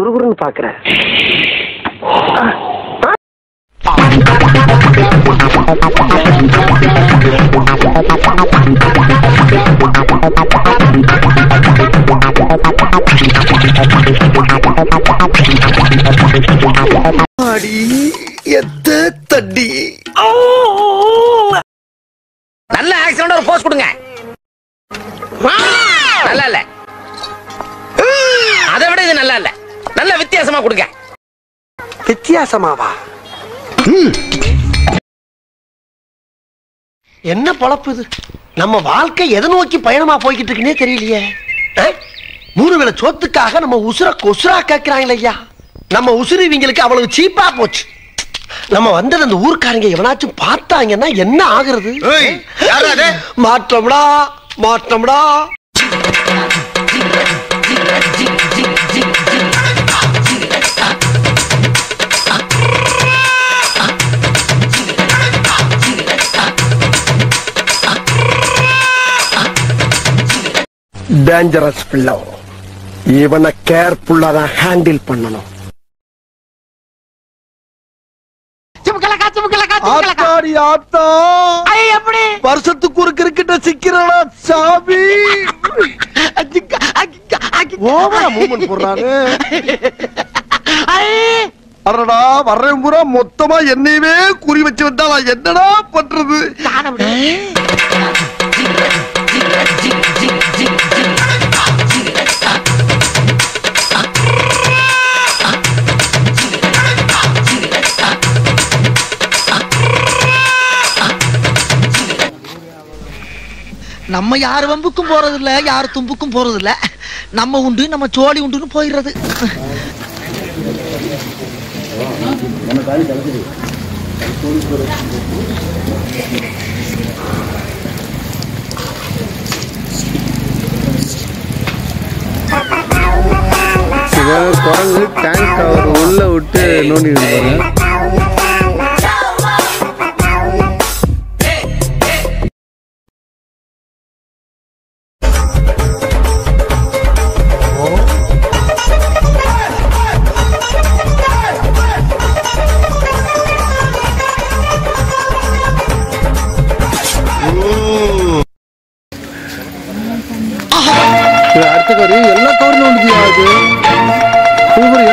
குறுகுறுன்னு பாக்குற? தட்டி நல்ல ஆக்சிடென்ட் ஒரு போஸ் கொடுங்க. நல்லா இல்ல, அதை விட இது நல்லா இல்ல. நல்ல வித்தியாசமா கொடுங்க. வித்தியாசமாவா? என்ன பொழப்பு இது? நம்ம வாழ்க்கை எதை நோக்கி பயணமா போய்கிட்டு இருக்குன்னே தெரியலையே. 3 வேளை சோத்துக்காக நம்ம உசுர கொசுரா கேட்கிறாங்களே ஐயா. நம்ம உசுறு இவங்களுக்கு அவ்வளவு சீப்பா போச்சு. நம்ம வந்தது அந்த ஊர்க்காரங்க எவனாச்சும் பார்த்தாங்கன்னா என்ன ஆகுறது? மாற்றம்டா மாற்றம்டா. டேஞ்சரஸ் பிள்ளை. இவனை கேர்ஃபுல்லா தான் ஹேண்டில் பண்ணணும். வருஷத்துக்கு ஒரு கிரிக்கெட்ட சிக்கிறடா சாமி. அடடா வர்றேன் பூரா மொத்தமா என்னையவே குறி வச்சு வந்தா நான் என்னடா பண்றது? நம்ம யார் வம்புக்கும் போறது இல்ல, யார் தும்புக்கும் போறது இல்ல. நம்ம உண்டு நம்ம சோழி உண்டுன்னு போயிடுறது. குரங்கு டேங்க் அவர் உள்ள விட்டு நோண்டி இருப்பாங்க. அடுத்த கவரி எல்லா கவரும் நோண்டியா? அது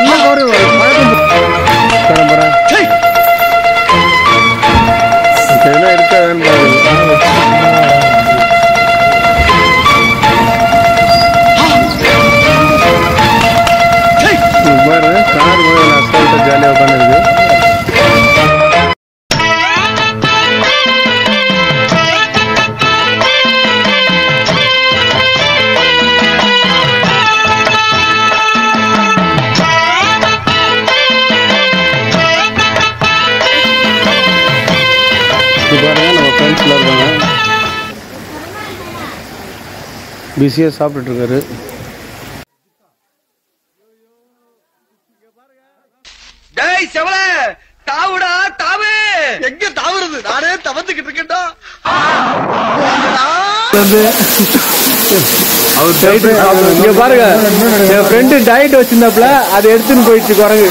எல்லா கவரும் இருக்காதுன்னு பாரு. கார் அசால்ட்டா ஜாலியா உட்காந்துருக்கு. பாருங்க நம்ம ஃப்ரெண்ட்ஸ்ல இருக்காங்க. பிஸியா சாப்பிட்டுட்டு இருக்காரு. டேய் செவல தாவுடா தாவு. எங்க தாவுறது? நானே தவந்துகிட்டு இருக்கேன்டா. இங்க பாருங்க, என் ஃப்ரெண்டு டயட் வச்சிருந்தாப்ல அதை எடுத்துன்னு போயிடுச்சு குரங்கு.